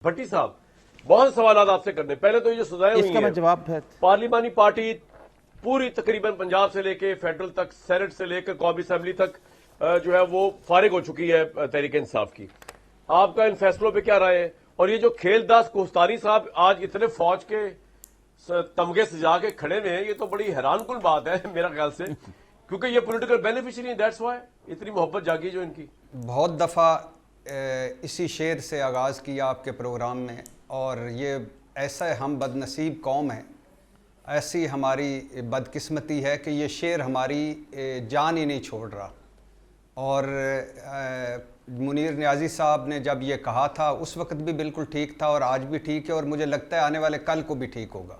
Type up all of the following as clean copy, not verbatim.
भट्टी साहब, बहुत सवाल आपसे करने। पहले तो ये सजाएं हुई इसका मैं जवाब है। पार्लिमानी पार्टी पूरी तकरीबन पंजाब से लेके फेडरल तक, सेनेट से लेकर कौमी असेंबली तक जो है वो फारिग हो चुकी है तहरीक इंसाफ की। आपका इन फैसलों पे क्या राय है? और ये जो खेलदास कोस्तानी साहब आज इतने फौज के तमगे सजा के खड़े हुए हैं, ये तो बड़ी हैरानकुन बात है मेरा ख्याल से, क्योंकि ये पॉलिटिकल बेनिफिशियरी, दैट्स व्हाई इतनी मोहब्बत जागी जो इनकी। बहुत दफ़ा इसी शेर से आगाज़ किया आपके प्रोग्राम में, और ये ऐसा हम बदनसीब कौम है, ऐसी हमारी बदकिस्मती है कि ये शेर हमारी जान ही नहीं छोड़ रहा। और मुनीर नियाज़ी साहब ने जब ये कहा था उस वक्त भी बिल्कुल ठीक था, और आज भी ठीक है, और मुझे लगता है आने वाले कल को भी ठीक होगा।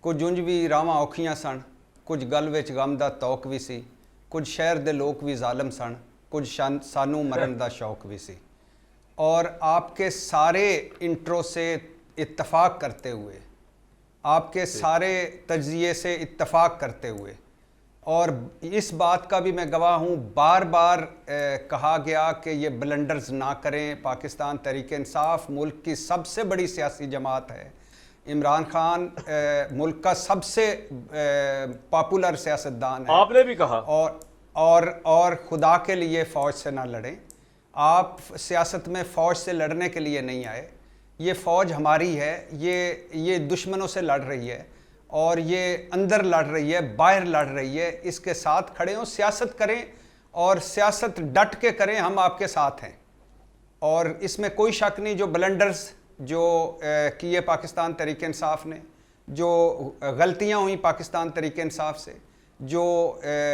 कुछ जुंज भी रावां औखियां सन, कुछ गल विच गम दा तौक भी सी, कुछ शहर दे लोग भी जालम सन, कुछ सानू मरन दा शौक भी सी। और आपके सारे इंट्रो से इत्तफाक करते हुए, आपके सारे तज्जिए से इत्तफाक करते हुए, और इस बात का भी मैं गवाह हूँ, बार बार कहा गया कि ये ब्लंडर्स ना करें। पाकिस्तान तहरीक इंसाफ मुल्क की सबसे बड़ी सियासी जमात है। इमरान खान मुल्क का सबसे पॉपुलर सियासतदान है। आपने भी कहा। और खुदा के लिए फ़ौज से ना लड़ें। आप सियासत में फ़ौज से लड़ने के लिए नहीं आए। ये फ़ौज हमारी है, ये दुश्मनों से लड़ रही है, और ये अंदर लड़ रही है, बाहर लड़ रही है। इसके साथ खड़े हों, सियासत करें, और सियासत डट के करें। हम आपके साथ हैं, और इसमें कोई शक नहीं। जो ब्लंडर्स जो किए पाकिस्तान तहरीक इंसाफ ने, जो गलतियां हुई पाकिस्तान तहरीक इंसाफ से, जो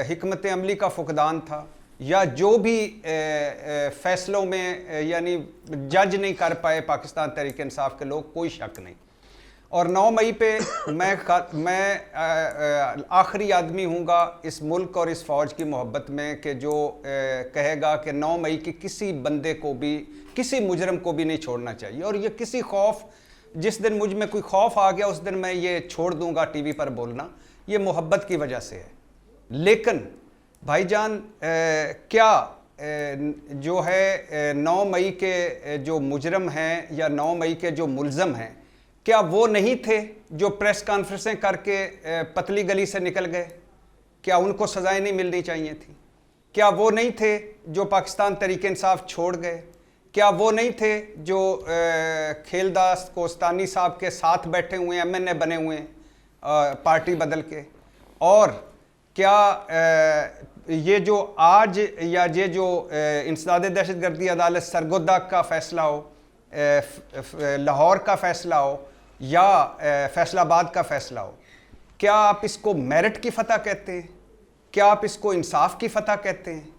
हिकमत अमली का फुकदान था, या जो भी फैसलों में यानी जज नहीं कर पाए पाकिस्तान तहरीक इंसाफ के लोग, कोई शक नहीं। और 9 मई पे मैं आखिरी आदमी हूँगा इस मुल्क और इस फ़ौज की मोहब्बत में कि जो कहेगा कि 9 मई की किसी बंदे को भी, किसी मुजरम को भी नहीं छोड़ना चाहिए। और ये किसी खौफ, जिस दिन मुझ में कोई खौफ आ गया उस दिन मैं ये छोड़ दूँगा टीवी पर बोलना, ये मोहब्बत की वजह से है। लेकिन भाईजान, क्या जो है 9 मई के जो मुजरम हैं या 9 मई के जो मुलज़म हैं, क्या वो नहीं थे जो प्रेस कॉन्फ्रेंसें करके पतली गली से निकल गए? क्या उनको सज़ाएं नहीं मिलनी चाहिए थी? क्या वो नहीं थे जो पाकिस्तान तहरीक इंसाफ छोड़ गए? क्या वो नहीं थे जो खेलदास कोस्तानी साहब के साथ बैठे हुए हैं, MNA बने हुए हैं पार्टी बदल के? और क्या ये जो आज या ये जो इंसदाद दहशतगर्दी अदालत सरगोदा का फ़ैसला हो, लाहौर का फ़ैसला हो, या फैसलाबाद का फ़ैसला हो, क्या आप इसको मेरिट की फ़तह कहते हैं? क्या आप इसको इंसाफ की फ़तह कहते हैं?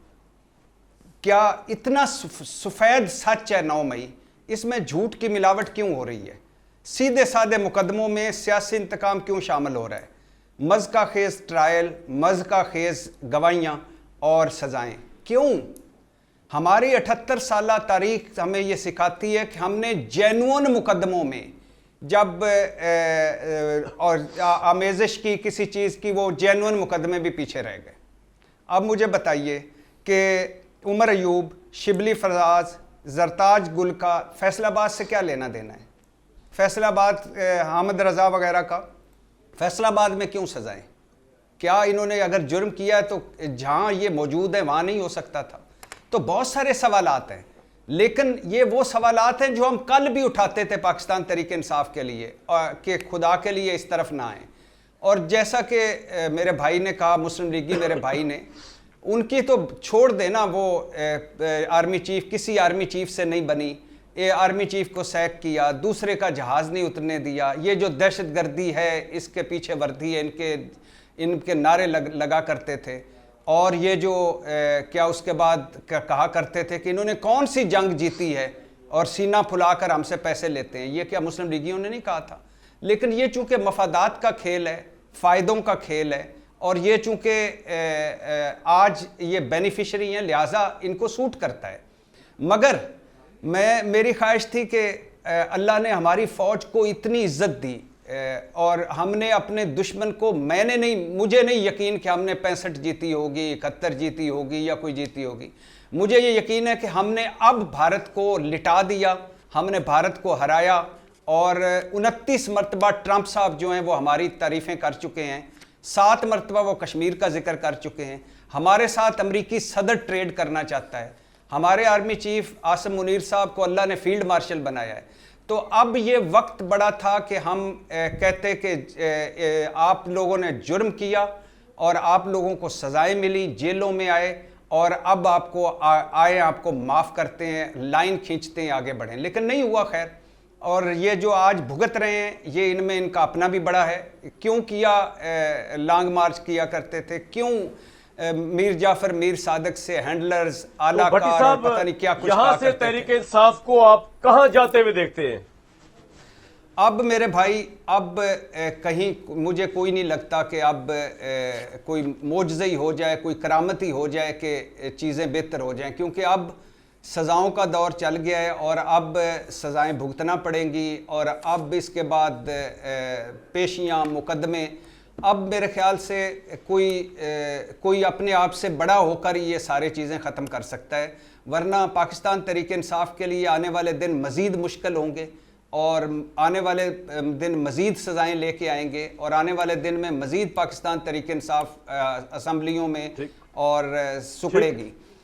क्या इतना सफ़ेद सच है 9 मई, इसमें झूठ की मिलावट क्यों हो रही है? सीधे साधे मुकदमों में सियासी इंतकाम क्यों शामिल हो रहा है? मज़ का खेज़ ट्रायल, मज़ का खेज़ गवाहियाँ और सज़ाएँ क्यों? हमारी 78 साला तारीख हमें ये सिखाती है कि हमने जेन्युइन मुकदमों में जब और आमेज़िश की किसी चीज़ की, वो जेन्युइन मुकदमे भी पीछे रह गए। अब मुझे बताइए कि उमर अयूब, शिबली फराज, जरताज गुल का फैसलाबाद से क्या लेना देना है? फैसलाबाद, हामिद रज़ा वगैरह का फैसलाबाद में क्यों सज़ाएं? क्या इन्होंने अगर जुर्म किया है तो जहाँ ये मौजूद है वहाँ नहीं हो सकता था? तो बहुत सारे सवालात हैं, लेकिन ये वो सवालात हैं जो हम कल भी उठाते थे पाकिस्तान तहरीक इंसाफ के लिए, कि खुदा के लिए इस तरफ ना आए। और जैसा कि मेरे भाई ने कहा, मुस्लिम लीगी मेरे भाई ने, उनकी तो छोड़ देना, वो आर्मी चीफ किसी आर्मी चीफ से नहीं बनी। ये आर्मी चीफ को सैक किया, दूसरे का जहाज़ नहीं उतरने दिया। ये जो दहशतगर्दी है, इसके पीछे वर्दी है, इनके नारे लगा करते थे। और ये जो क्या उसके बाद कहा करते थे कि इन्होंने कौन सी जंग जीती है और सीना फुलाकर हमसे पैसे लेते हैं। ये क्या मुस्लिम लीगियों ने नहीं कहा था? लेकिन ये चूँकि मफादात का खेल है, फ़ायदों का खेल है, और ये चूँकि आज ये बेनिफिशरी हैं, लिहाजा इनको सूट करता है। मगर मेरी ख्वाहिश थी कि अल्लाह ने हमारी फ़ौज को इतनी इज़्ज़त दी, और हमने अपने दुश्मन को, मुझे नहीं यकीन कि हमने 65 जीती होगी, 71 जीती होगी या कोई जीती होगी। मुझे ये यकीन है कि हमने अब भारत को लिटा दिया, हमने भारत को हराया और 29 मरतबा ट्रंप साहब जो हैं वो हमारी तारीफ़ें कर चुके हैं, 7 मरतबा वो कश्मीर का जिक्र कर चुके हैं। हमारे साथ अमरीकी सदर ट्रेड करना चाहता है। हमारे आर्मी चीफ आसिम मुनीर साहब को अल्लाह ने फील्ड मार्शल बनाया है। तो अब ये वक्त बड़ा था कि हम कहते कि आप लोगों ने जुर्म किया और आप लोगों को सजाएं मिली, जेलों में आए और अब आपको आए आपको माफ़ करते हैं, लाइन खींचते हैं, आगे बढ़ें, लेकिन नहीं हुआ खैर। और ये जो आज भुगत रहे हैं ये इनमें इनका अपना भी बड़ा है। क्यों किया लॉन्ग मार्च किया करते थे, क्यों मीर जाफर मीर सादक से हैंडलर्स आलाकार और पता नहीं क्या कुछ यहां से तहरीक इंसाफ को आप कहां जाते हुए देखते हैं? अब मेरे भाई अब कहीं मुझे कोई नहीं लगता कि अब कोई मोजज़ा ही हो जाए, कोई करामत ही हो जाए कि चीज़ें बेहतर हो जाएं, क्योंकि अब सज़ाओं का दौर चल गया है और अब सज़ाएं भुगतना पड़ेंगी और अब इसके बाद पेशियां मुकदमे। अब मेरे ख्याल से कोई अपने आप से बड़ा होकर ये सारी चीज़ें ख़त्म कर सकता है, वरना पाकिस्तान तहरीक इंसाफ के लिए आने वाले दिन मज़ीद मुश्किल होंगे और आने वाले दिन मज़ीद सज़ाएं लेके आएंगे और आने वाले दिन में मज़ीद पाकिस्तान तहरीक इंसाफ असम्बलियों में और सुखड़ेगी।